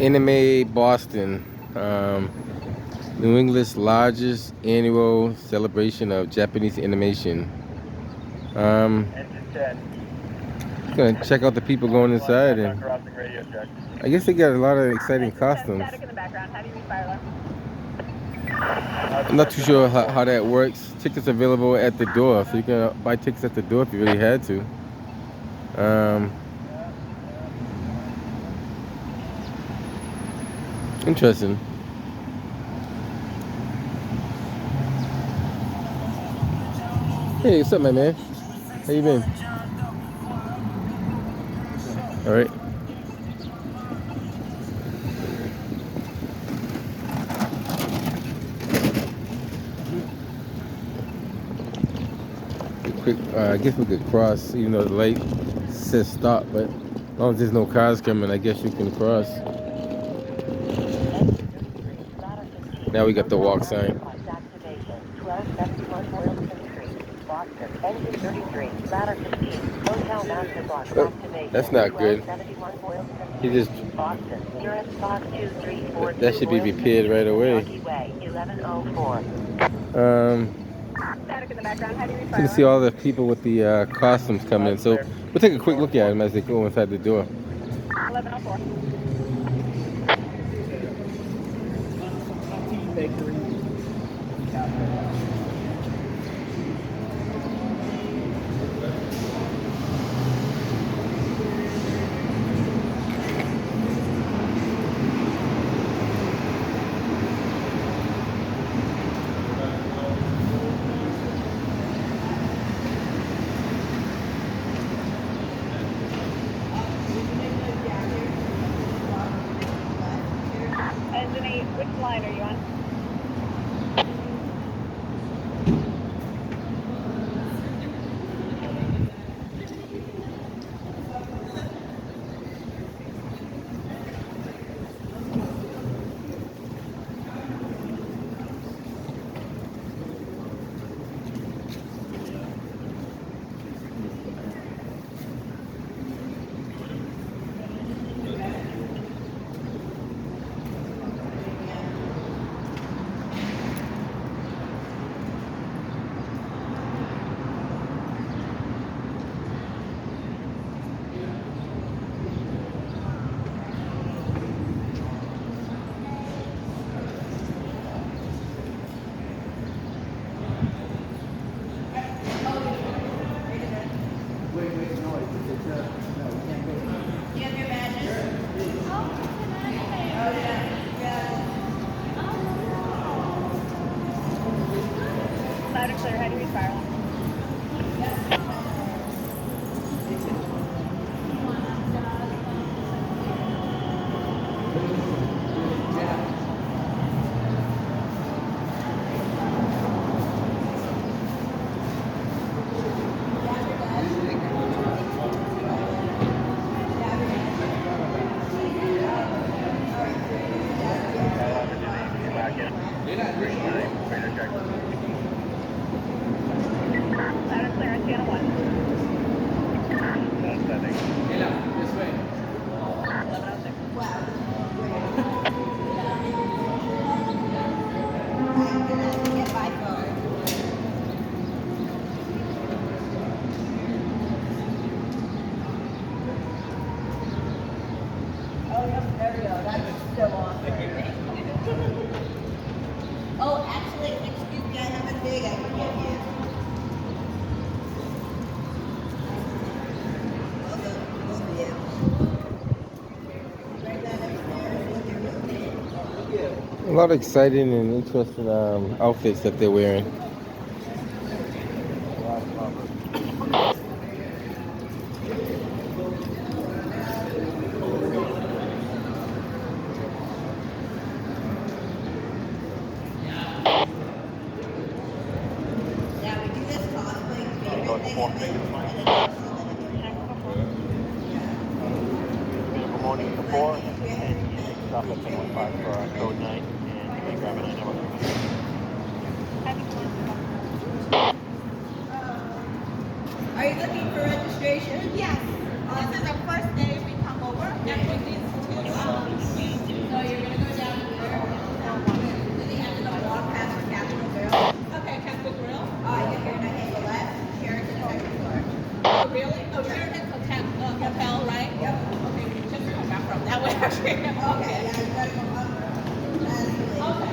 Anime Boston, New England's largest annual celebration of Japanese animation. Um, gonna check out the people going inside, and I guess they got a lot of exciting costumes. I'm not too sure how that works. Tickets available at the door, so you can buy tickets at the door if you really had to. Interesting. Hey, what's up, my man? How you been? All right. Quick, I guess we could cross, even though the light says stop, but as long as there's no cars coming, I guess you can cross. Now we got the walk sign. That's not good. He just that should be repaired right away. You can see all the people with the costumes coming in. So we'll take a quick look at them as they go inside the door. 1104. Which line are you on? Loud and clear, heading to spiral. Oh, actually, excuse me, I have a big I can give you. A lot of exciting and interesting outfits that they're wearing. Morning to 4, and you make stop at 715 for code 9, and you may grab an number. Are you looking for registration? Yes. This is the first day we come over. And we need to you're gonna go down here. To the end of the walk past the Capitol Grill. Okay, Capitol Grill. You're gonna hit the left, Sheraton second floor. Oh, really? Oh, Sheraton Hotel, right? Yep. Okay, we just come back from that way, actually. Okay, yeah, you gotta go up. Okay.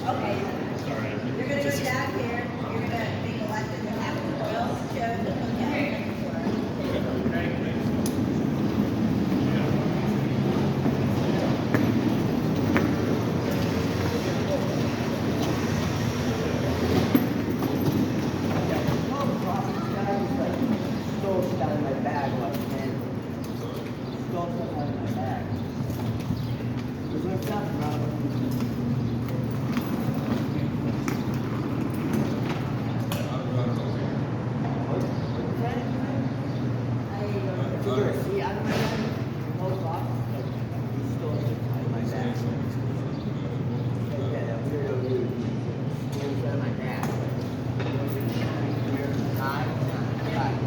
Okay. You're gonna go down here. You're gonna make a left in the Capitol Grill, Sheraton Hotel second floor. Stole stuff out of my bag, like, man. Stole stuff out of my bag. Was there stuff Is there a seat out of my bag? Post office? Like, he stole stuff out of my bag. Yeah, that weirdo dude. Stole stuff out of my bag. Right.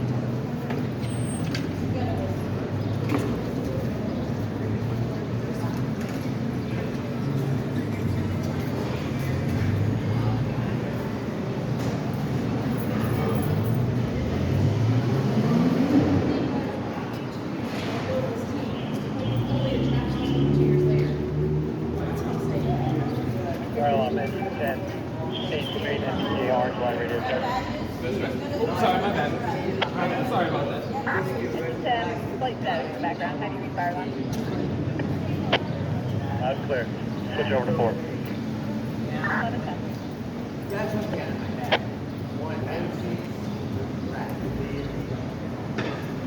Carl, I'm at 10 State Street, MCR, Fly Radio Service. Sorry, my bad. Sorry about that. It's flight status in the background. How do you read fire alarm? Loud and clear. Switch over to 4. 11:10. That's what he had in my bag. One MC, rat.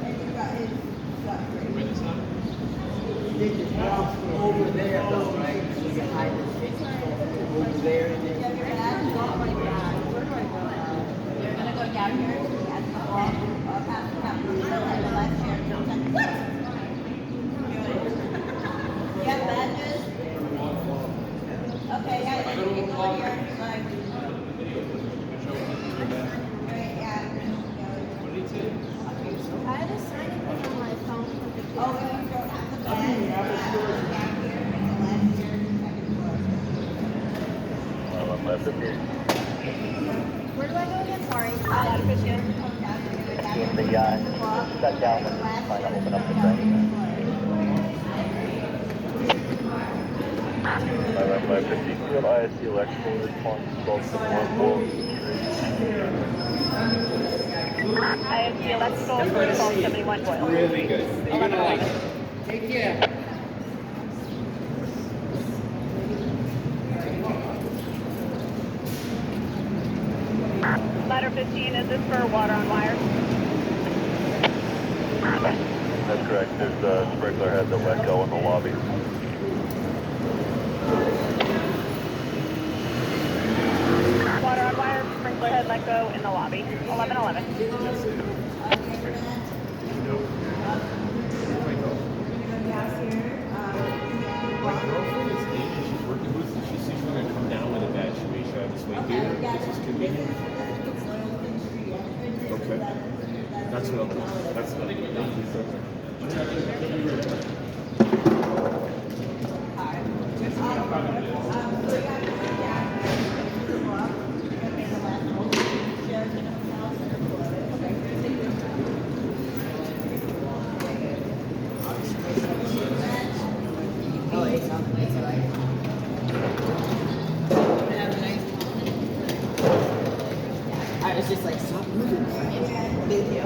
And you got his stuff. They just walk over there though, right? So you can hide the shit over there and then. You're gonna go down here to the end of the walk, past the Capitol Grill, and the left Sheraton second floor. You have badges? Okay, yeah, you can go here, like. Right, yeah. I had a signing thing on my phone. Oh, if you don't have the badge, down here, and the left Sheraton second floor. I'm left up here. Where do I go again? Sorry. Ladder 15. Doing the shut down and trying to open up the train. My right 550 field, ISC electrical response, 12 ISC electrical for 1271 Boyle. Really good. You're gonna like it. Take care. Ladder 15, is this for water on wire? That's correct. There's a sprinkler head that let go in the lobby. Water on wire, sprinkler head let go in the lobby. 1111. My girlfriend is Asian. She's working with us. She's going to come down with a badge. She may try this way here. This is convenient. Okay. That's what I'll do. That's what I'll do. Thank you. Oh, it's all right. I was just like, stop moving. Thank you.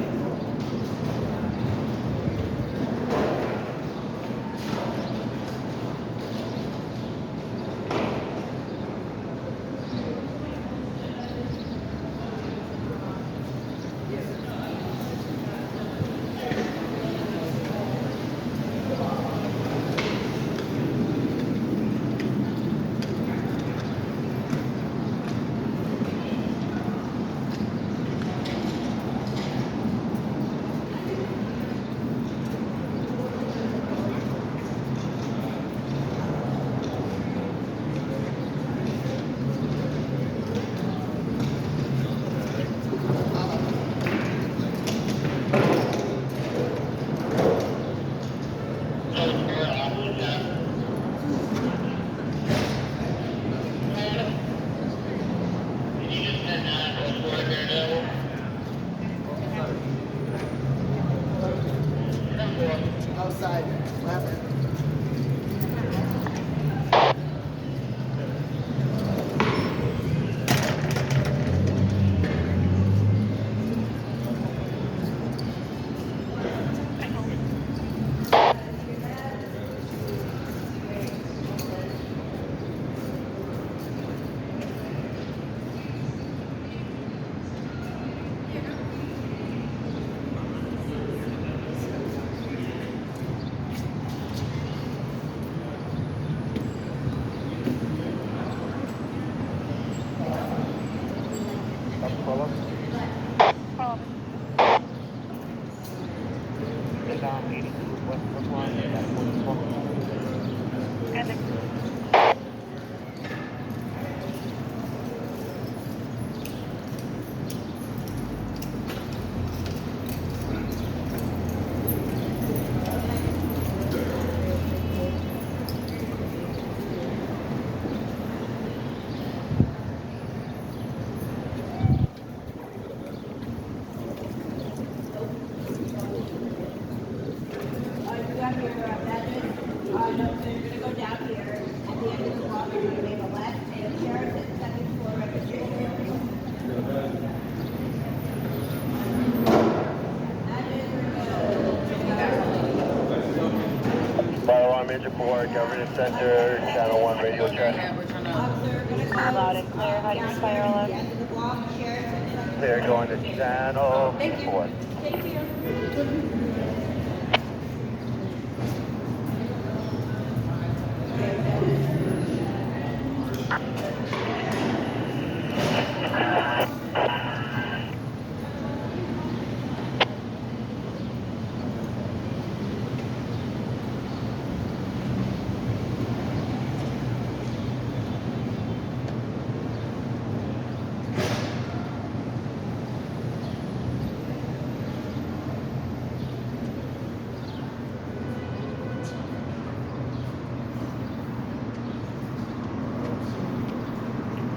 Outside. Left. Follow. Get down 82 West Brookline. That's what it's called. You got your badges. No, so you're gonna go down here. At the end of the block, you're gonna make a left and chairs at the second floor registration area. Fire alarm engine 4, government center, channel 1 radio check. Officer, gonna go. Loud and clear. How do you fire alarm? At the end of the block, chairs at the second. They're going to channel 4. Thank you.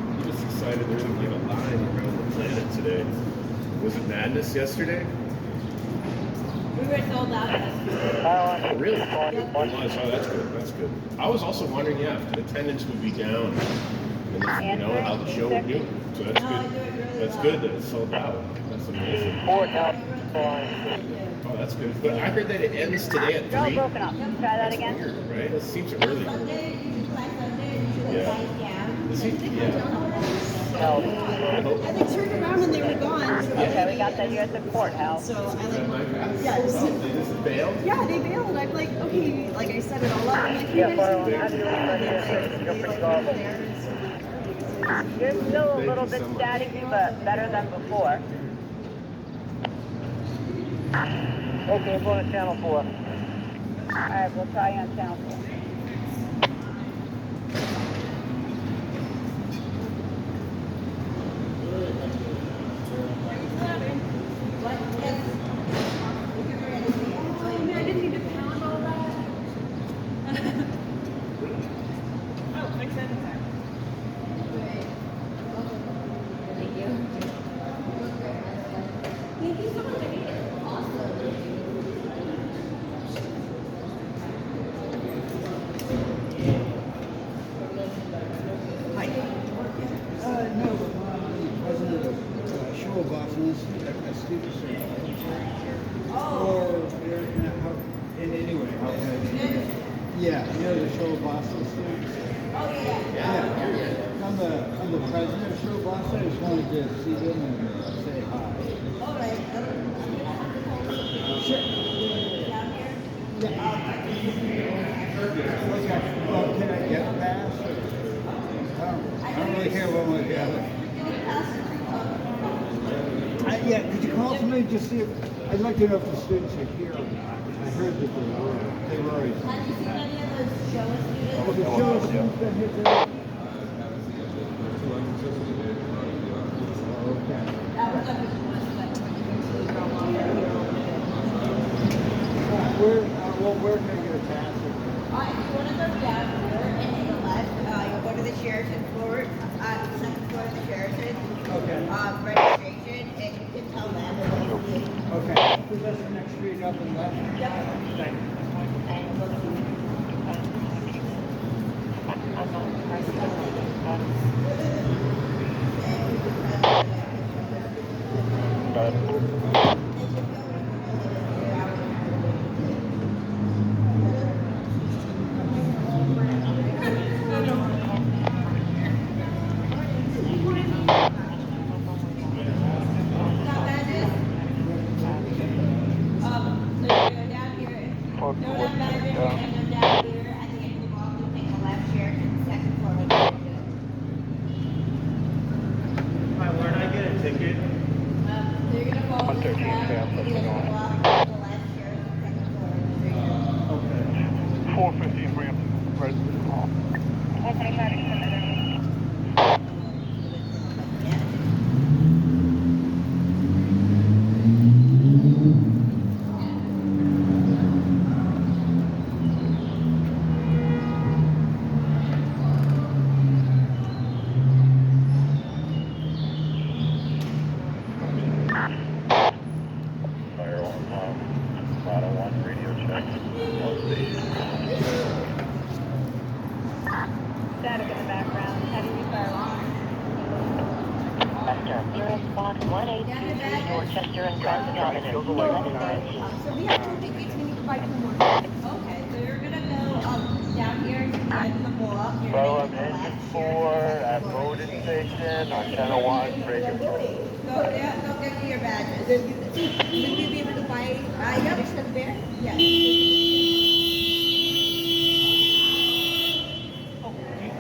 I'm just excited there's like a line around the planet today. Was it madness yesterday? We were sold out. Oh, really? It was. Oh, that's good. That's good. I was also wondering, yeah, if the attendance would be down, and you know how the show would do. So that's good. That's good that it's sold out. That's amazing. 4 now. Oh, that's good. But I heard that it ends today at You're all 3. broken up. Try that again. Weird, right? That seems early. Sunday, by Sunday, usually Yeah. dies down. It seems, yeah. I hope. And they turned around and they were gone. So, Okay, we got that here at the courthouse. so I And like, my yeah, just, they just bailed. yeah, they bailed. I'm like, okay, like I set it all up. I'm like, Yeah, you fire guys alarm can engine do 4, it. you're pretty normal. You're still a little bit staticky, but better than before. Okay, I'm going to channel 4. Alright, we'll try you on channel 4. I didn't need to pound all that. Oh, fix it. Thank you so much. I mean, it's awesome. No, the president of Show of Bosses at Stevenson. Or, and anyway, yeah, you know the Show of Bosses thing? Oh, yeah. Yeah. I'm the president of Show of Bosses. I just wanted to see them and say hi. All right. Sure. Down here. Okay. Well, can I get past? I don't really care one way or the other. Yeah, could you call somebody just see if, I'd like to know if the students are here or not. I heard that they were already. Have you seen any of those show students? Oh, the show students been here today? Okay. That was up in the west, but we were long. where can I get a tax? If you want to go down here and take a left, you'll go to the Sheraton floor, second floor of the Sheraton. Okay. Registration, and you can tell them. Okay. Who's that's the next street up and left? Yep. Thank you. Where'd I get a ticket? 450 Brampton, Resident Hall. Fire alarm, Model 1 radio check. One station. Static in the background. How do you use fire alarm? Spot 1823 Dorchester and Carson Avenue. So we have two tickets, we need to buy two more. Okay, so you're gonna go down here to the end of the block. You're Well, gonna I'm take a engine left. 4 at Bowden Station on Channel 1, Radio Go there, go get me your badges. Will we be able to buy Yep. stuff there? Yes.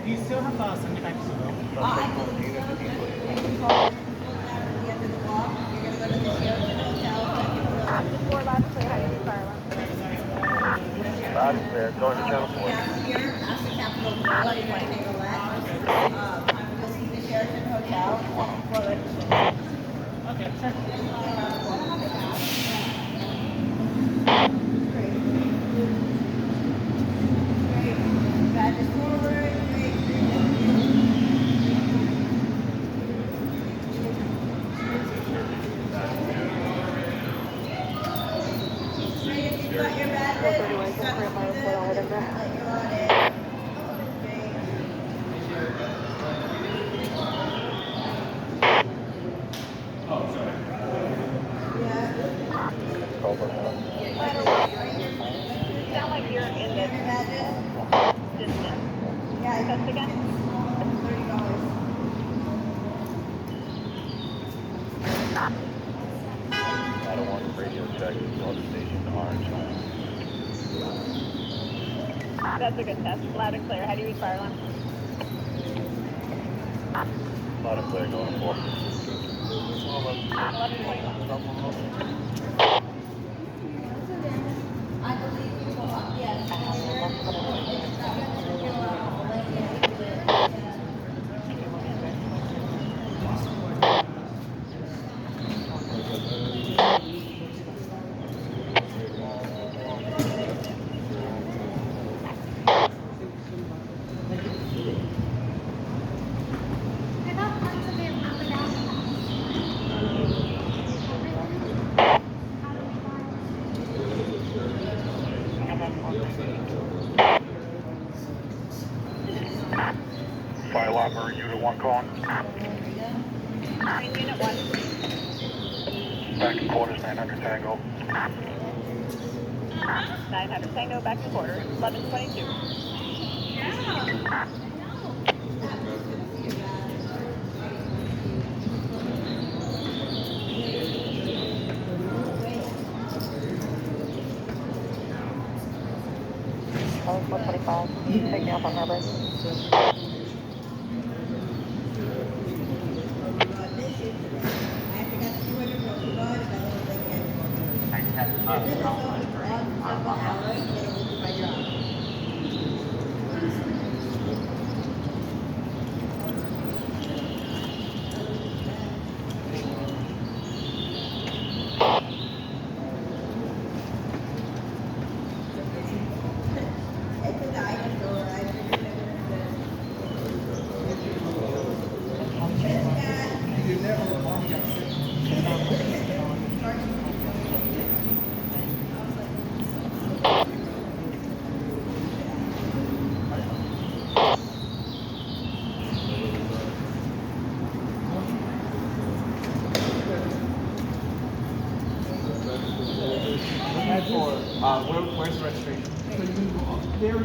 Do you still have 75 to go? I believe so. You can go down to the end of the block. You're gonna go to the Sheraton Hotel. Before last clear, how do you use fire alarm? Out of there, going to Channel 4. Down here, past the Capitol Grill, you're gonna take a left. You'll see the Sheraton Hotel. Okay, sure. Great. Badges forward. Great. Great, if you've got your badges, you've got them, let you on in. Great. You sound like you're in Your this badges? distance. Yeah, Test again? $30. Channel 1 radio check, North Station, Orange. That's a good test. Loud and clear. How do you use fire alarm? Lot of clear going 4. 11:21. I believe you will, yes. Fire alarm, Unit 1 calling. Green Unit 1. Back in quarters, 900 Tango. 900 Tango, back to quarters. 11:22. Oh, 425. Pick me up on Harbor. Where's the registration? So you can go up there, you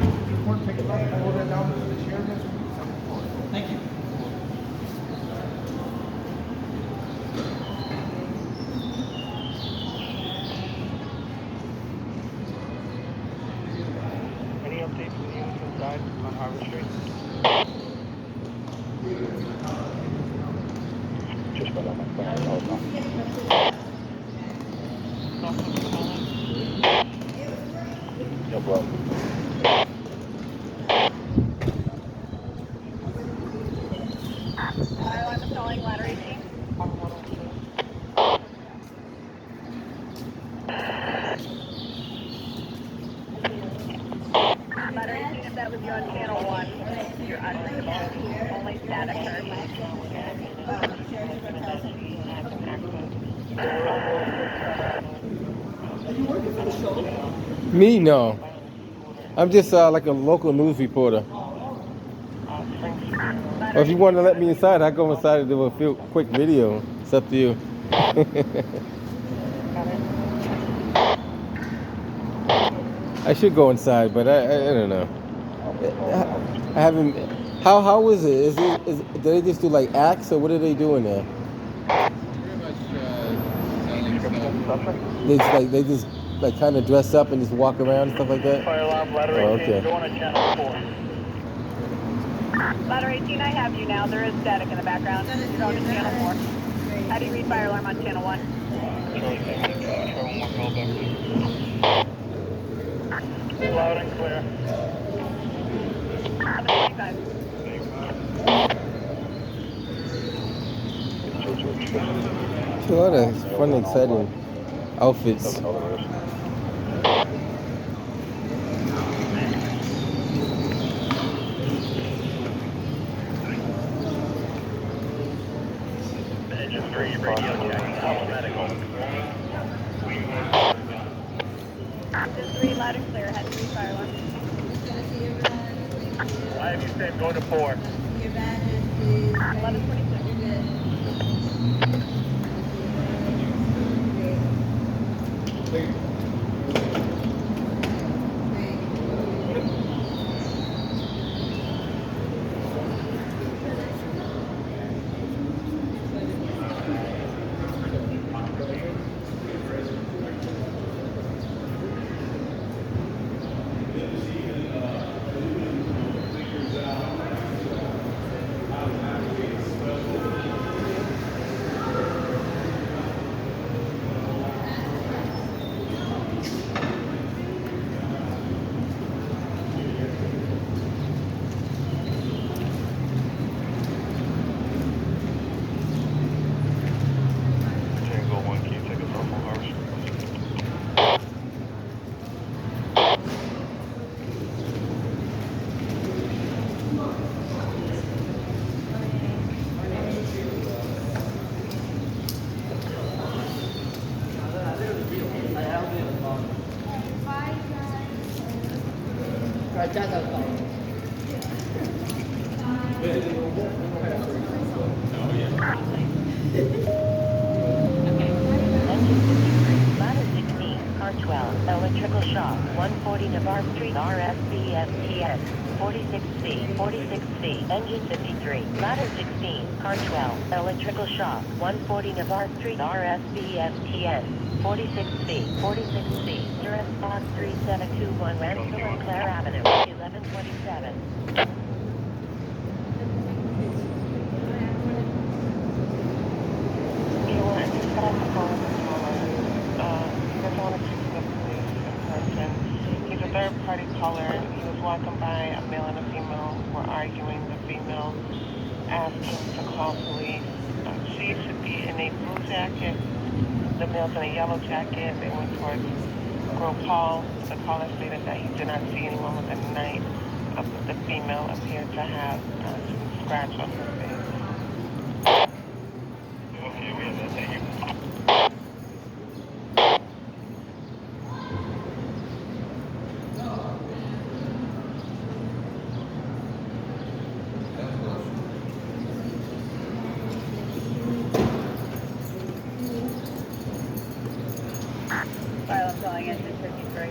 want to take a left, go that down to the share, that's second floor. Thank you. Any updates from you inside on Harvard Street? Just got on my phone. No problem. I'm installing ladder 18. Ladder 18, if that was you on channel 1, you're unreachable. Only static current. Me, no. I'm just like a local news reporter. Or if you want to let me inside, I go inside and do a quick video. It's up to you. I should go inside, but I don't know. I haven't. How is it? Do they just do like acts, or what are they doing there? They just like kind of dress up and just walk around and stuff like that. Fire alarm, ladder 18, okay. going to channel 4. Ladder 18, I have you now. There is static in the background. You're going to channel 4. How do you read fire alarm on channel 1? Loud and clear. 725. A lot of fun and exciting outfits. Engine 3, radio check, medical. Engine 3, loud and clear. How do you read fire alarm? I have you safe, going to 4. Your badges, please. 1126. Tango 1, can you take us off on Harvard Street? Ladder 16, car 12, electrical shock, 140 Navarre Street, RSBFTN, 46C, 46C, engine 53. Ladder 16, car 12, electrical shock, 140 Navarre Street, RSBFTN, 46C, 46C, Durant Fox 3721, Ransom and Clare Avenue, 1127. He's a third-party caller. He was walking by, a male and a female were arguing. The female asked him to call police. She should be in a blue jacket. The male's in a yellow jacket. They went towards Grove Hall. The caller stated that he did not see anyone within the night. The female appeared to have some scratch on her face. Okay, we have that, thank you. Asylum calling engine 53.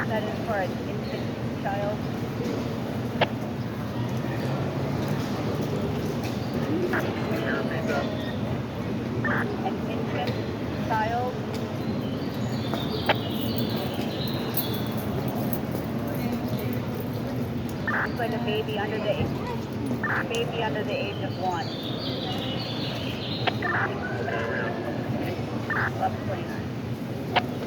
That is for an infant child. An infant child. It's like a baby under the age of 1. 1129.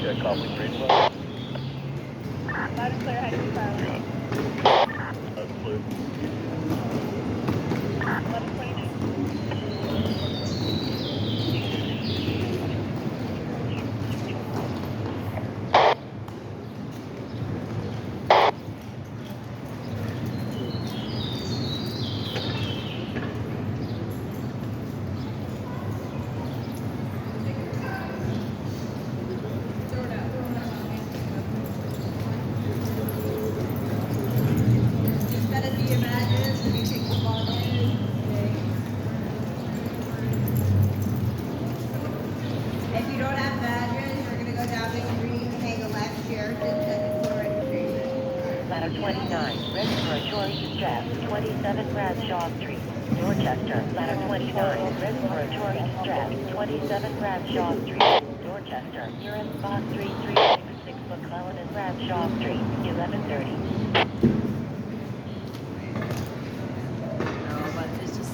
Check off the green one. Loud and clear, how do you file? That's blue. 1129. Just gotta see your badges when you take the ball in. If you don't have badges, you're gonna go down the street and hang a left here to the registration. Ladder 29, respiratory distress, 27 Bradshaw Street, Dorchester. Ladder 29, respiratory distress, 27 Bradshaw Street, Dorchester. Nearest spot 3366 McClellan and Bradshaw Street, 1130. No, but it's just.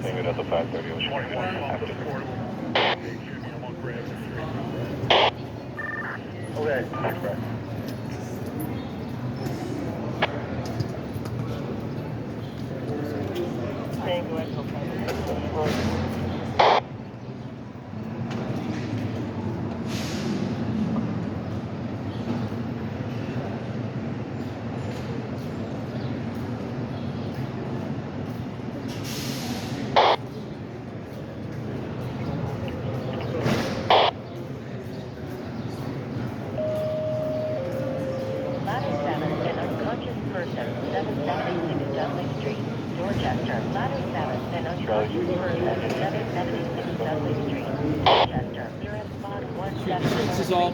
Maybe that's a 530. 21 after. Okay, next back. Ladder 7, an unconscious person, 776 Dudley Street, Dorchester. Ladder 7, an unconscious person, 776 Dudley Street, Dorchester. Nearest spot 174.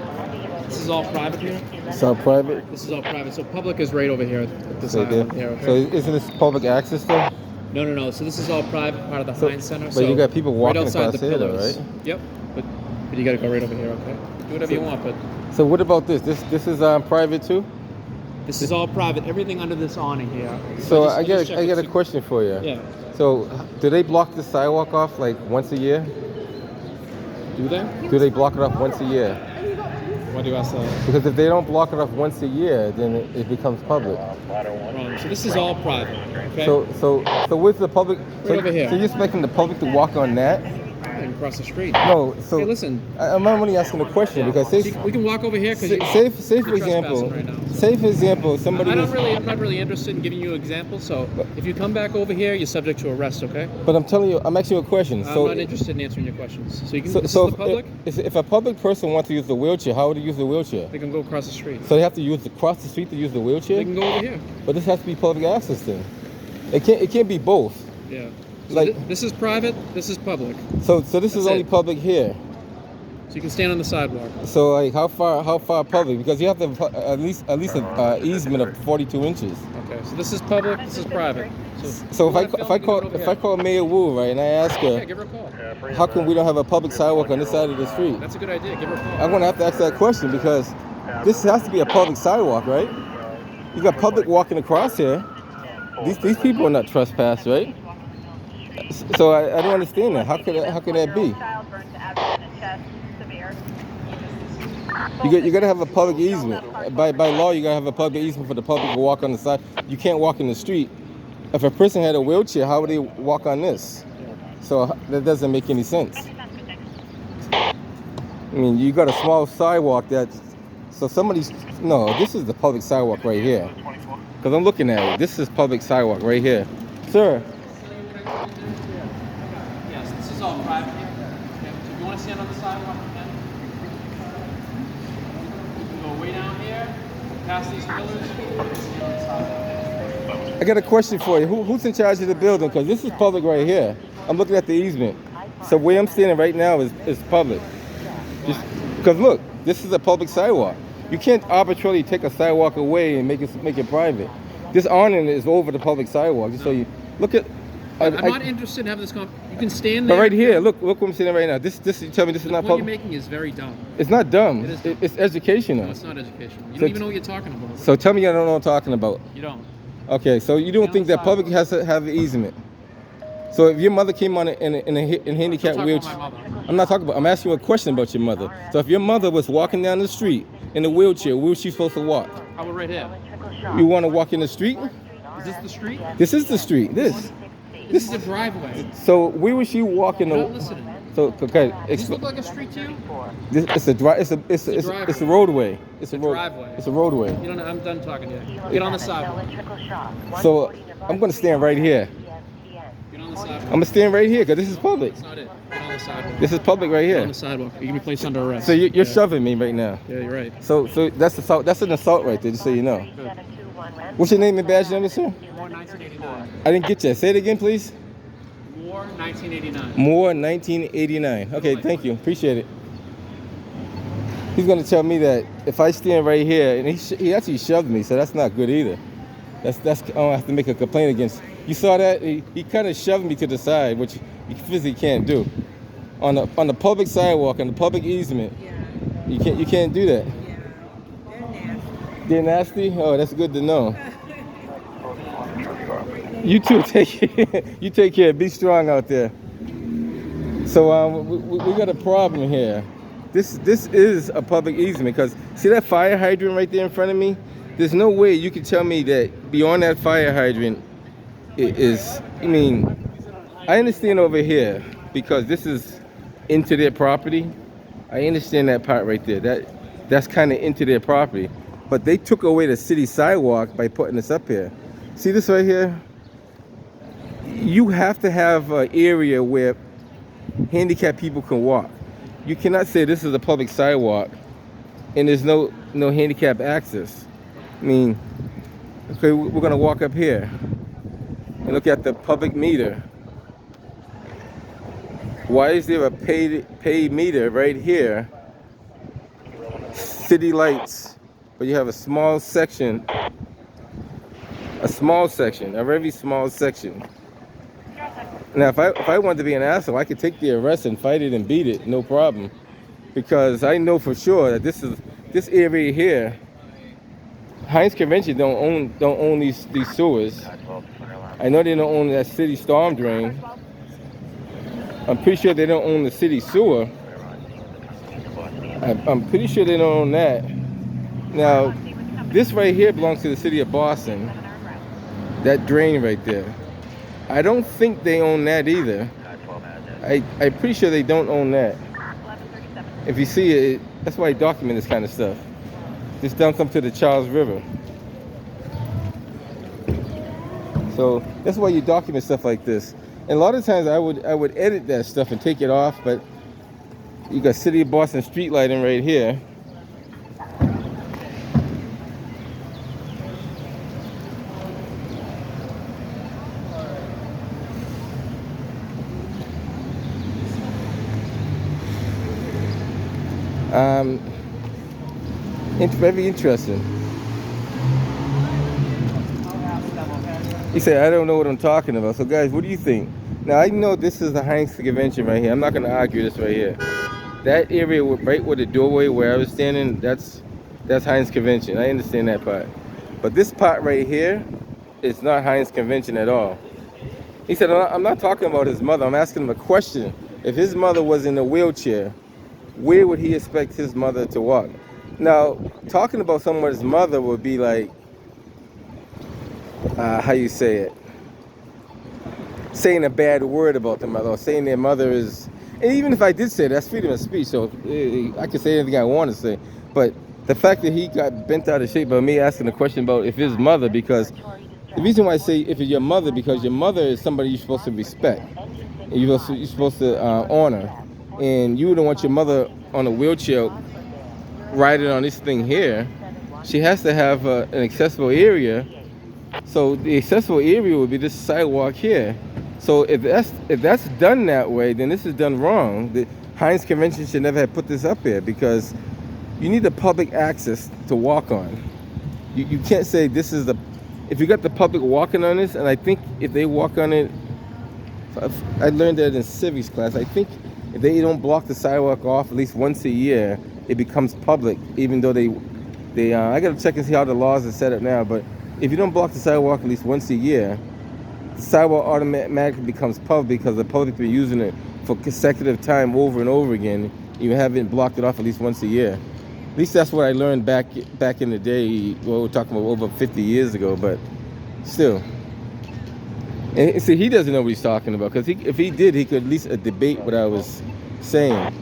This is all private here. It's all private. This is all private. So public is right over here at this Right island there. here. Okay? So isn't this public access though? No. So this is all private, part of the So- Heinz Center. but so you got people walking right outside across the here though, pillars. right? Yep. But you got to go right over here. Okay. Do whatever you want, but So what about this? This is private too? this is all private. Everything under this awning here. So just- I just got check a it. question for you. Yeah. So do they block the sidewalk off like once a year? Do they? Do they block it off once a year? Why do you ask that? Because if they don't block it off once a year, then it becomes public. Wrong. So this is all private. Okay. So where's the public? Right over here. So you're expecting the public to walk on that? And across the street. No. So Hey, listen. I'm only asking a question because say, We can walk over here because say for example, somebody I'm was. not really interested in giving you examples. So if you come back over here, you're subject to arrest. Okay. But I'm telling you, I'm asking you a question. I'm not interested in answering your questions. So you can. So, This so is the public. if a public person wants to use the wheelchair, how would they use the wheelchair? They can go across the street. So they have to cross the street to use the wheelchair? They can go over here. But this has to be public access then. It can't be both. Yeah. So Like- this is private. This is public. So this is That's only it. public here. So you can stand on the sidewalk. So like how far public? Because you have to have at least an easement of 42 inches. Okay. So this is public. This is private. So you if I call Mayor Wu, right, and I ask Yeah, her, give her a call. how come we don't have a public sidewalk on this side of the street? That's a good idea. Give her a call. I'm gonna have to ask that question because this has to be a public sidewalk, right? You got public walking across here. These people are not trespassed, right? So I don't understand that. How could that be? Child burned to abdomen and chest, severe. You got to have a public easement. By law, you got to have a public easement for the public to walk on the side. You can't walk in the street. If a person had a wheelchair, how would they walk on this? So that doesn't make any sense. I mean, you got a small sidewalk that's So somebody's, no, this is the public sidewalk right here. Because I'm looking at it. This is public sidewalk right here. Sir, Yes, this is all private. Okay, so if you want to stand on the sidewalk, you can. You can go way down here, past these pillars, and stand on the sidewalk. I got a question for you. Who's in charge of the building? Because this is public right here. I'm looking at the easement. So where I'm standing right now is public. Because look, this is a public sidewalk. You can't arbitrarily take a sidewalk away and make it private. This awning is over the public sidewalk. So you look at. I'm not interested in having this You can stand there. But right here, look where I'm sitting right now. This you tell me this is not The point public. you're making is very dumb. It's not dumb. It is dumb. It's educational. No, it's not educational. You So don't even know what you're talking about. So tell me I don't know what I'm talking about. You don't. Okay, so you don't think that public has to have an easement? So if your mother came on in a handicapped Don't talk wheelchair, about my mother. I'm not talking about. I'm asking you a question about your mother. So if your mother was walking down the street in a wheelchair, where was she supposed to walk? How about right here? You want to walk in the street? Is this the street? This is the street. This is the driveway. So where was she walking? You're not listening. So okay, Does this look like a street to you? it's a roadway. It's a driveway. It's a roadway. You don't know, I'm done talking to you. Get on the sidewalk. So I'm gonna stand right here. Get on the sidewalk. I'm gonna stand right here because this is public. That's not it. Get on the sidewalk. This is public right Get on here. the sidewalk. You're gonna be placed under arrest. So you're Yeah. shoving me right now. Yeah, you're right. So that's assault. That's an assault right there. Just so you know. Good. What's your name and badge number, sir? Moore 1989. I didn't get that. Say it again, please. Moore 1989. Moore 1989. Okay, thank you. Appreciate it. He's gonna tell me that if I stand right here, and he actually shoved me, so that's not good either. That's I don't have to make a complaint against. You saw that? He kind of shoved me to the side, which you physically can't do. On the public sidewalk, on the public easement, you can't do that. They're nasty. Oh, that's good to know. You too. You take care. Be strong out there. So we got a problem here. This is a public easement because see that fire hydrant right there in front of me? There's no way you can tell me that beyond that fire hydrant is. I mean, I understand over here because this is into their property. I understand that part right there. That's kind of into their property. But they took away the city sidewalk by putting this up here. See this right here? You have to have an area where handicapped people can walk. You cannot say this is a public sidewalk and there's no handicap access. I mean, okay, we're gonna walk up here and look at the public meter. Why is there a paid meter right here? City lights, but you have a small section, a very small section. Now, if I wanted to be an asshole, I could take the arrest and fight it and beat it, no problem, because I know for sure that this area here, Heinz Convention don't own these sewers. I know they don't own that city storm drain. I'm pretty sure they don't own the city sewer. I'm pretty sure they don't own that. Now, this right here belongs to the city of Boston. That drain right there. I don't think they own that either. I'm pretty sure they don't own that. If you see it, that's why I document this kind of stuff. Just dump them to the Charles River. So that's why you document stuff like this. And a lot of times I would edit that stuff and take it off, but you got City of Boston street lighting right here. It's very interesting. He said, I don't know what I'm talking about. So guys, what do you think? Now I know this is the Heinz Convention right here. I'm not gonna argue this right here. That area right where the doorway where I was standing, that's Heinz Convention. I understand that part. But this part right here is not Heinz Convention at all. He said, I'm not talking about his mother. I'm asking him a question. If his mother was in a wheelchair, where would he expect his mother to walk? Now, talking about someone's mother would be like, how you say it? Saying a bad word about the mother, or saying their mother is, and even if I did say it, that's freedom of speech, so I can say anything I want to say. But the fact that he got bent out of shape by me asking a question about if his mother, because the reason why I say if it's your mother, because your mother is somebody you're supposed to respect, and you're supposed to honor, and you wouldn't want your mother on a wheelchair riding on this thing here. She has to have an accessible area. So the accessible area would be this sidewalk here. So if that's done that way, then this is done wrong. The Heinz Convention should never have put this up here, because you need the public access to walk on. You can't say this is the, if you got the public walking on this, and I think if they walk on it, I learned that in civics class, I think if they don't block the sidewalk off at least once a year, it becomes public, even though they I gotta check and see how the laws are set up now, but if you don't block the sidewalk at least once a year, the sidewalk automatically becomes public, because the public be using it for consecutive time over and over again. You haven't blocked it off at least once a year. At least that's what I learned back in the day. Well, we're talking about over 50 years ago, but still. And see, he doesn't know what he's talking about, because if he did, he could at least debate what I was saying.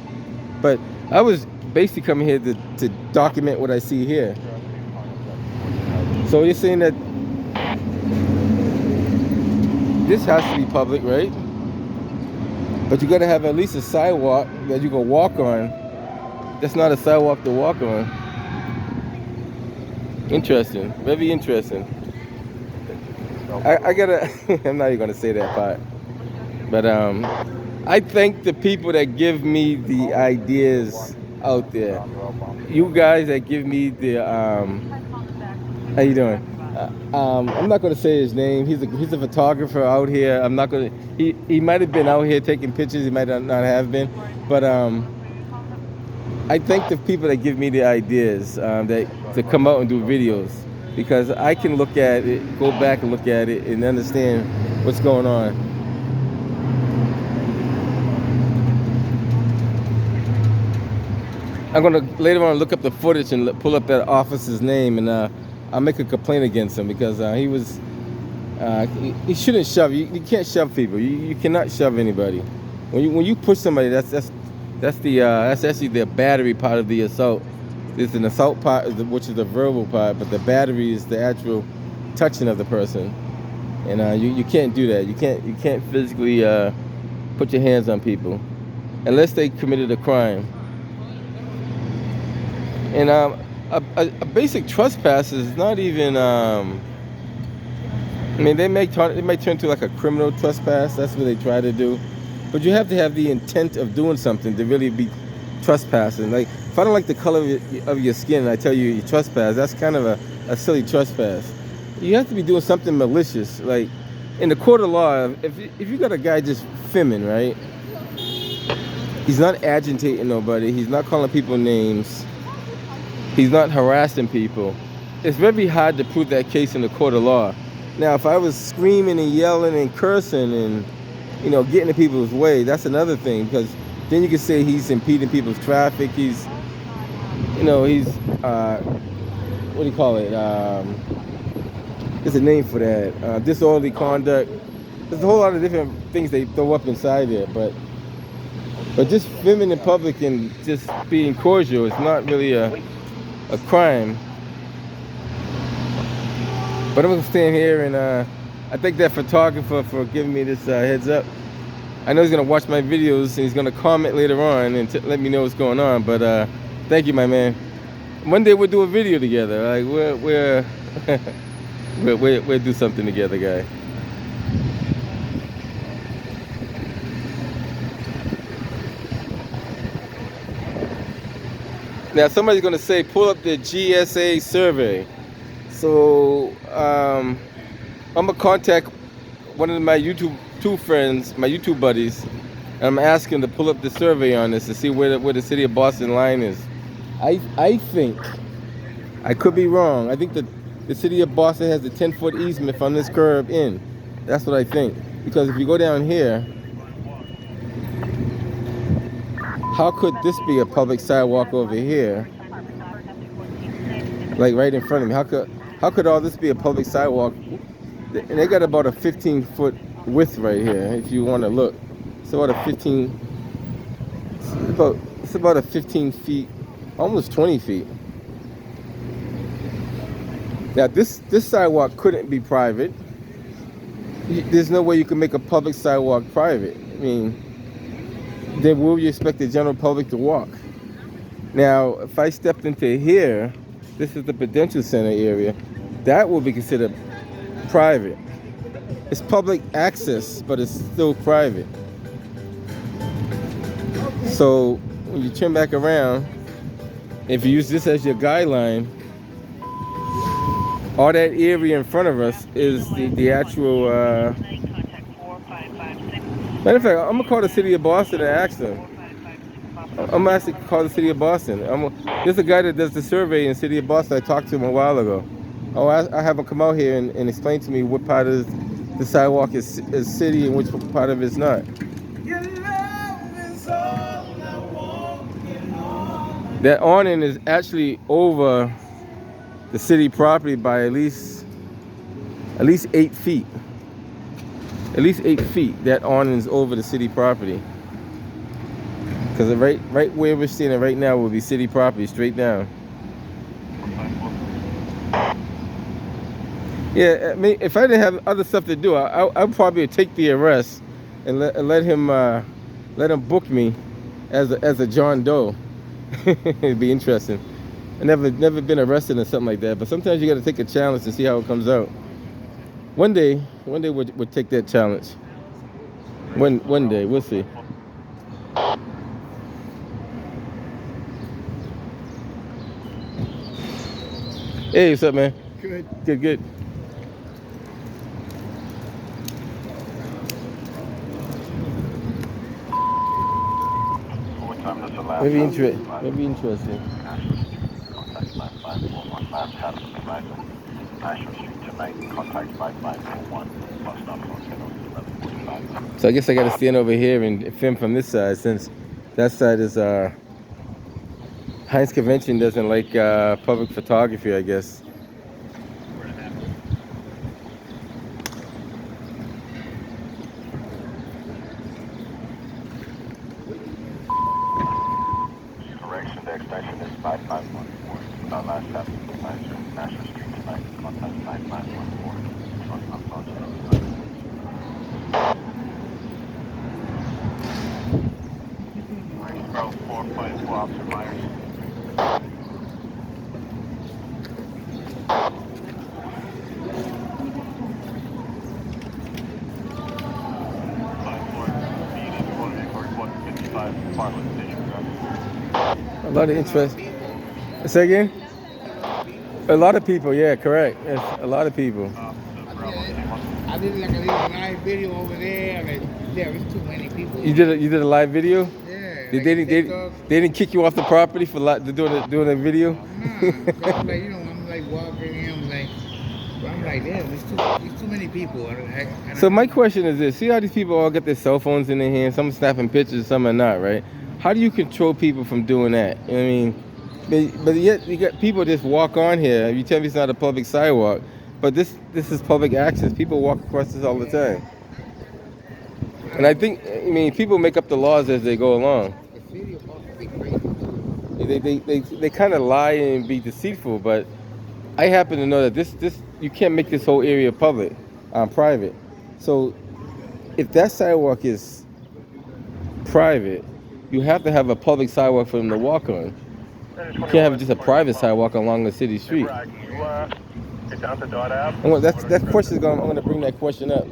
But I was basically coming here to document what I see here. So you're saying that this has to be public, right? But you gotta have at least a sidewalk that you can walk on. That's not a sidewalk to walk on. Interesting, very interesting. I gotta, I'm not even gonna say that part. But I thank the people that give me the ideas out there. You guys that give me the, how you doing? I'm not gonna say his name. He's a photographer out here. I'm not gonna. He might have been out here taking pictures. He might not have been, but I thank the people that give me the ideas that to come out and do videos, because I can look at it, go back and look at it, and understand what's going on. I'm gonna later on look up the footage and pull up that officer's name, and I'll make a complaint against him, because he shouldn't shove. You can't shove people. You cannot shove anybody. When you push somebody, that's actually the battery part of the assault. There's an assault part, which is the verbal part, but the battery is the actual touching of the person. And you can't do that. You can't physically put your hands on people unless they committed a crime. And a basic trespass is not even. I mean, they may turn into like a criminal trespass. That's what they try to do. But you have to have the intent of doing something to really be trespassing. Like, if I don't like the color of your skin and I tell you you trespass, that's kind of a silly trespass. You have to be doing something malicious. Like, in the court of law, if you got a guy just filming, right? He's not agitating nobody. He's not calling people names. He's not harassing people. It's very hard to prove that case in the court of law. Now, if I was screaming and yelling and cursing and, getting in people's way, that's another thing, because then you can say he's impeding people's traffic. He's, what do you call it? There's a name for that. Disorderly conduct. There's a whole lot of different things they throw up inside there, but just filming in public and just being cordial is not really a crime. But I'm gonna stand here, and I thank that photographer for giving me this heads up. I know he's gonna watch my videos and he's gonna comment later on and let me know what's going on. But thank you, my man. One day we'll do a video together. Like we'll do something together, guy. Now somebody's gonna say, pull up the GSA survey. So I'm gonna contact one of my YouTube friends, my YouTube buddies, and I'm asking to pull up the survey on this to see where the city of Boston line is. I think, I could be wrong, I think that the city of Boston has a 10-foot easement from this curb in. That's what I think. Because if you go down here, how could this be a public sidewalk over here? Like right in front of me. How could all this be a public sidewalk? And they got about a 15-foot width right here, if you want to look. It's about a 15 feet, almost 20 feet. Now this sidewalk couldn't be private. There's no way you can make a public sidewalk private. I mean, then where would you expect the general public to walk? Now, if I stepped into here, this is the Prudential Center area, that will be considered private. It's public access, but it's still private. So when you turn back around, if you use this as your guideline, all that area in front of us is the actual. Matter of fact, I'm gonna call the city of Boston and ask them. I'm actually call the city of Boston. There's a guy that does the survey in the city of Boston. I talked to him a while ago. I have him come out here and explain to me what part of the sidewalk is city and which part of it's not. That awning is actually over the city property by at least 8 feet. At least 8 feet. That awning is over the city property. Because right where we're standing right now will be city property, straight down. Yeah, I mean, if I didn't have other stuff to do, I'd probably take the arrest and let him book me as a John Doe. It'd be interesting. I never been arrested or something like that, but sometimes you got to take a challenge to see how it comes out. One day we'll take that challenge. One day, we'll see. Hey, what's up, man? Good. Good. Maybe interesting. So I guess I got to stand over here and film from this side, since that side is Heinz Convention doesn't like public photography, I guess. Correction, the extension is 5514. Last step, National Street tonight. Contact 5514. Bro, 454 Officer Myers. A lot of interest. Say again? A lot of people, yeah, correct. Yes, a lot of people. I did like a little live video over there. Like, there was too many people. You did a live video? Yeah. They didn't kick you off the property for doing a video? Nah, I'm like, I'm like walking in, I'm like, damn, there's too many people. So my question is this: see how these people all get their cell phones in their hands? Some are snapping pictures, some are not, right? How do you control people from doing that? I mean, but yet you got people just walk on here. You tell me it's not a public sidewalk, but this is public access. People walk across this all the time. And I think, people make up the laws as they go along. They kind of lie and be deceitful, but I happen to know that this you can't make this whole area public, private. So if that sidewalk is private, you have to have a public sidewalk for them to walk on. You can't have just a private sidewalk along the city street. That question is I'm going to bring that question up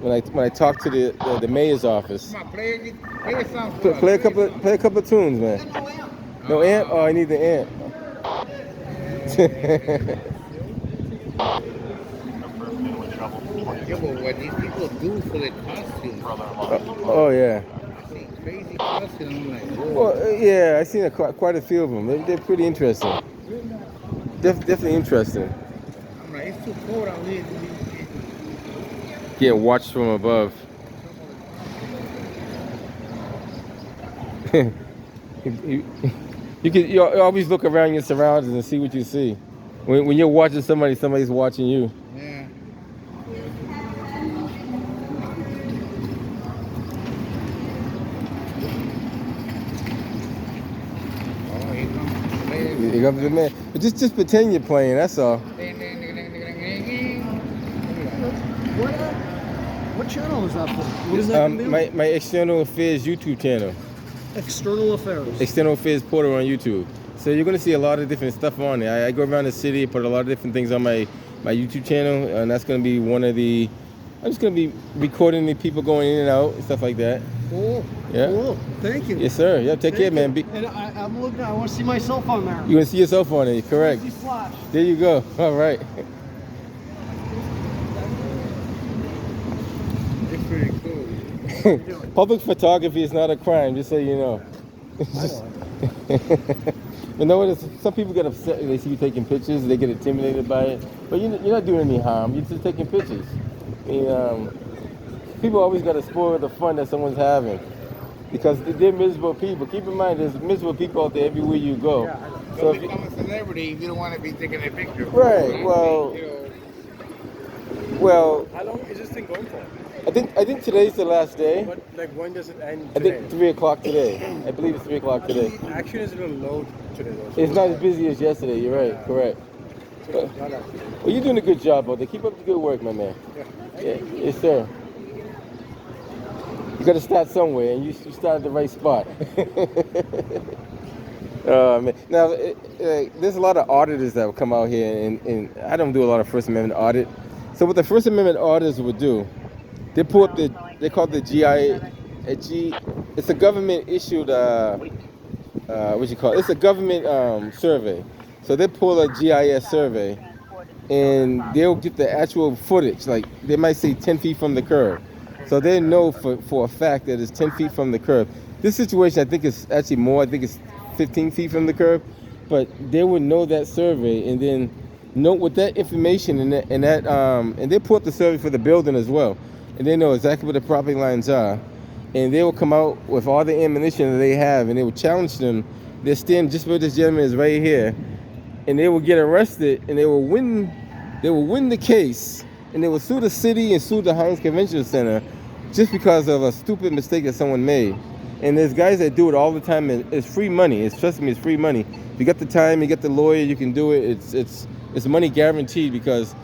when I talk to the mayor's office. Play a couple of tunes, man. No ant? Oh, I need the ant. Yeah, but what these people do for their costumes. Oh yeah. Crazy costumes. I'm like, whoa. Well, yeah, I've seen quite a few of them. They're pretty interesting. Definitely interesting. I'm like, it's too cold out here. Getting watched from above. You always look around your surroundings and see what you see. When you're watching somebody's watching you. Yeah. Here comes the man. But just pretend you're playing, that's all. What channel is that for? What is that gonna do? My External Affairs YouTube channel. External Affairs. External Affairs Portal on YouTube. So you're gonna see a lot of different stuff on there. I go around the city, put a lot of different things on my YouTube channel, and that's gonna be one of the. I'm just gonna be recording the people going in and out and stuff like that. Cool. Yeah. Cool. Thank you. Yes, sir. Yeah. Take care, man. And I'm looking. I want to see myself on there. You wanna see yourself on it? Correct. See Flash. There you go. All right. It's pretty cool. Public photography is not a crime, just so you know. But no, some people get upset when they see you taking pictures. They get intimidated by it. But you're not doing any harm. You're just taking pictures. I mean, people always got to spoil the fun that someone's having because they're miserable people. Keep in mind, there's miserable people out there everywhere you go. Yeah. So Don't become a celebrity if you don't want to be taking a picture. Right. Well. How long is this thing going for? I think today's the last day. But like when does it end I today? think 3 o'clock today. I believe it's 3 o'clock today. Action is a little low today though. It's not as busy as yesterday. You're right. Correct. Well, you're doing a good job out there. Keep up the good work, my man. Yeah. Yes, sir. You got to start somewhere, and you started the right spot. Man. Now, there's a lot of auditors that will come out here, and I don't do a lot of First Amendment audit. So what the First Amendment auditors would do, they pull up they call it the GIA. It's a government issued, what you call it? It's a government survey. So they pull a GIS survey, and they'll get the actual footage. Like they might say 10 feet from the curb. So they know for a fact that it's 10 feet from the curb. This situation, I think, is actually more. I think it's 15 feet from the curb. But they would know that survey, and then note with that information and they pull up the survey for the building as well, and they know exactly where the property lines are, and they will come out with all the ammunition that they have, and they will challenge them. They're standing just where this gentleman is right here, and they will get arrested, and they will win the case, and they will sue the city and sue the Heinz Convention Center just because of a stupid mistake that someone made. And there's guys that do it all the time, and it's free money. Trust me, it's free money. If you got the time, you got the lawyer, you can do it. It's money guaranteed because,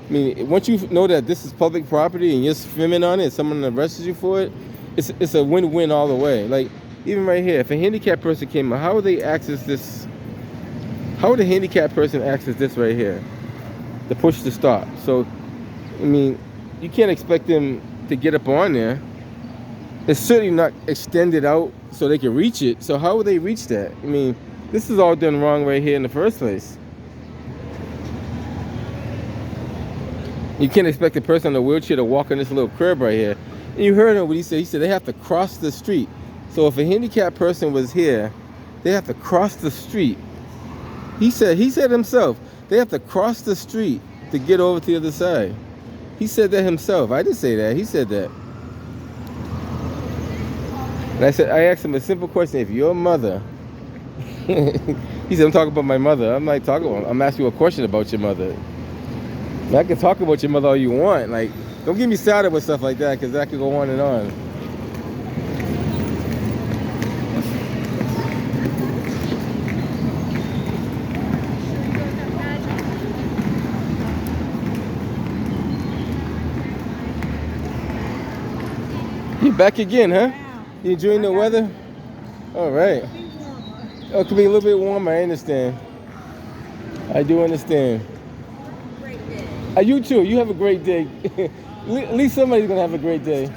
I mean, once you know that this is public property and you're swimming on it, someone arrests you for it, it's a win-win all the way. Like, even right here, if a handicapped person came out, how would they access this? How would a handicapped person access this right here? The push to stop. So, I mean, you can't expect them to get up on there. It's certainly not extended out so they can reach it. So how would they reach that? I mean, this is all done wrong right here in the first place. You can't expect a person in a wheelchair to walk on this little curb right here. And you heard him what he said. He said they have to cross the street. So if a handicapped person was here, they have to cross the street. He said himself, they have to cross the street to get over to the other side. He said that himself. I didn't say that. He said that. And I asked him a simple question. If your mother, he said, I'm talking about my mother. I'm like, I'm asking you a question about your mother. And I can talk about your mother all you want. Like, don't get me started with stuff like that because that could go on and on. You back again, huh? You enjoying the weather? All right. Oh, it could be a little bit warmer. I understand. I do understand. You too. You have a great day. At least somebody's gonna have a great day.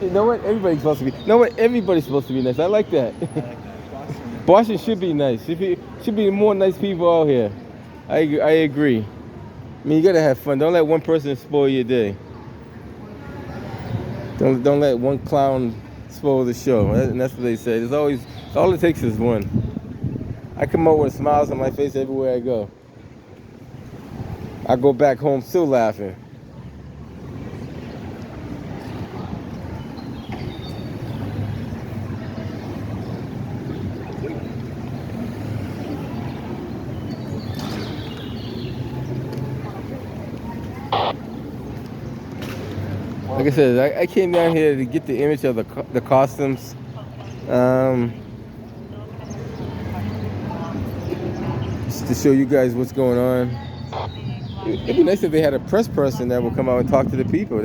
You know what? Everybody's supposed to be. You know what? Everybody's supposed to be nice. I like that. Boston should be nice. Should be more nice people out here. I agree. I mean, you gotta have fun. Don't let one person spoil your day. Don't let one clown spoil the show. And that's what they say. There's always, all it takes is one. I come out with smiles on my face everywhere I go. I go back home still laughing. Like I said, I came down here to get the image of the costumes. Just to show you guys what's going on. it'd be nice if they had a press person that would come out and talk to the people.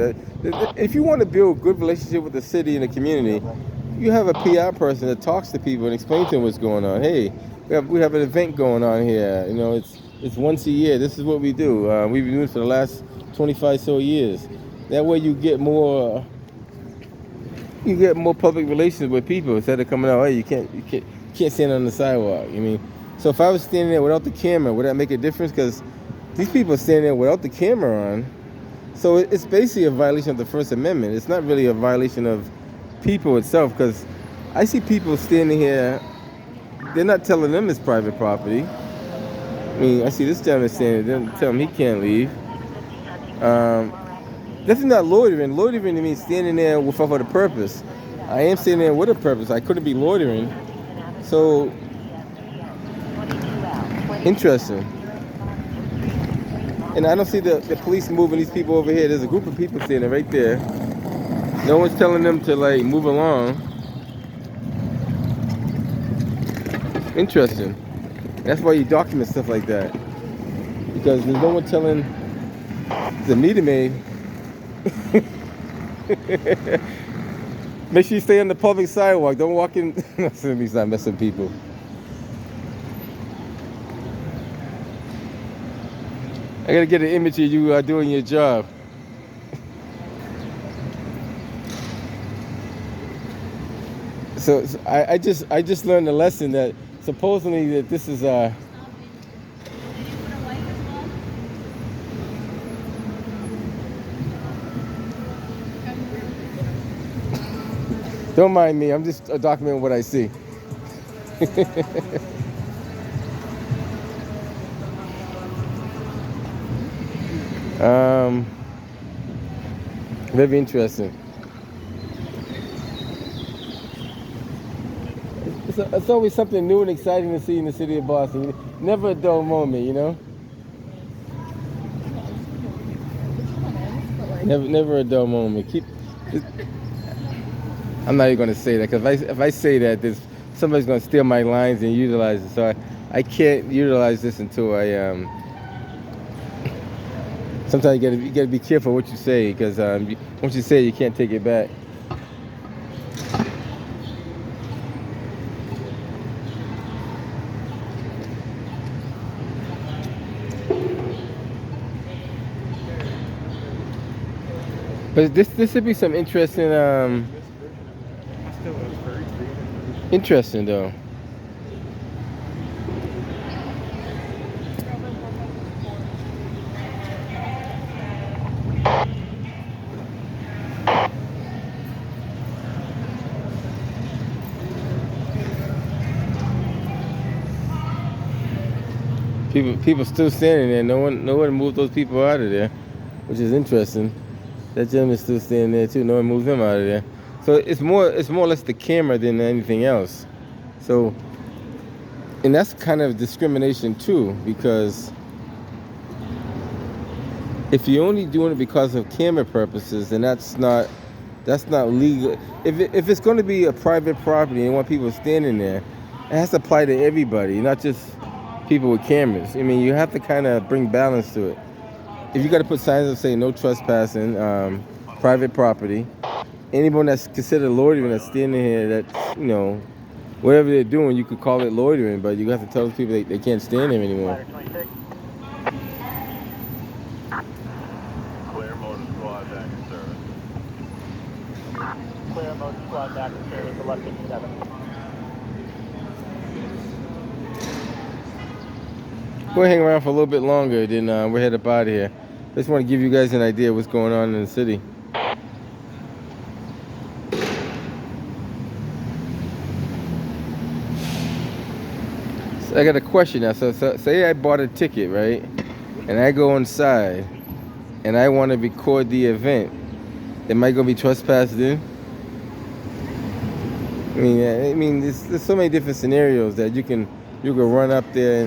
If you want to build a good relationship with the city and the community, you have a PR person that talks to people and explains to them what's going on. Hey, we have an event going on here. You know, it's once a year. This is what we do. We've been doing it for the last 25 so years. That way you get more public relations with people instead of coming out. Hey, you can't stand on the sidewalk. I mean, so if I was standing there without the camera, would that make a difference? Because these people are standing there without the camera on. So it's basically a violation of the First Amendment. It's not really a violation of people itself, because I see people standing here, they're not telling them it's private property. I mean, I see this gentleman standing there, they tell him he can't leave. This is not loitering. Loitering means standing there without a purpose. I am standing there with a purpose. I couldn't be loitering. So, interesting. And I don't see the police moving these people over here. There's a group of people standing right there. No one's telling them to like move along. Interesting. That's why you document stuff like that. Because there's no one telling the meter maid. Make sure you stay on the public sidewalk. Don't walk in. At least not messing people. I gotta get an image of you doing your job. So I just learned a lesson that supposedly that this is Don't mind me. I'm just documenting what I see. Very interesting. It's always something new and exciting to see in the city of Boston. Never a dull moment, you know? Never a dull moment. I'm not even going to say that, because if I say that, somebody's going to steal my lines and utilize it. So I can't utilize this until I sometimes you gotta be careful what you say, because once you say it, you can't take it back. But this should be some interesting interesting though. People still standing there. No one moved those people out of there, which is interesting. That gentleman's still standing there too. No one moved him out of there. So it's more or less the camera than anything else. So, and that's kind of discrimination too, because if you're only doing it because of camera purposes, then that's not legal. If it's going to be a private property and you want people standing there, it has to apply to everybody, not just people with cameras. I mean, you have to kind of bring balance to it. If you got to put signs that say no trespassing, private property, anyone that's considered loitering that's standing here, that, you know, whatever they're doing, you could call it loitering, but you have to tell those people they can't stand there anymore. Clear motor squad back in service. Clear motor squad back in service, 1157. We'll hang around for a little bit longer, then we're headed up out of here. Just want to give you guys an idea of what's going on in the city. So I got a question now. So say I bought a ticket, right? And I go inside and I want to record the event. Am I going to be trespassed then? I mean, there's so many different scenarios that you can run up there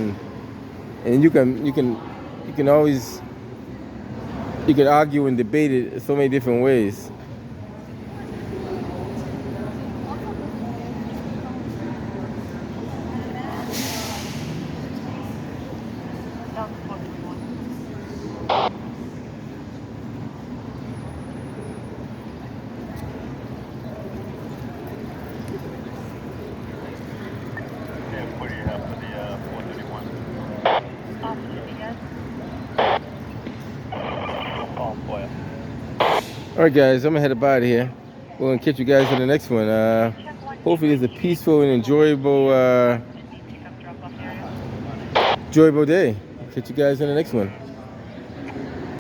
and you can always argue and debate it so many different ways. help for you. All right, guys, I'm gonna head up out of here. We're gonna catch you guys in the next one. Hopefully, it's a peaceful and enjoyable day. Catch you guys in the next one.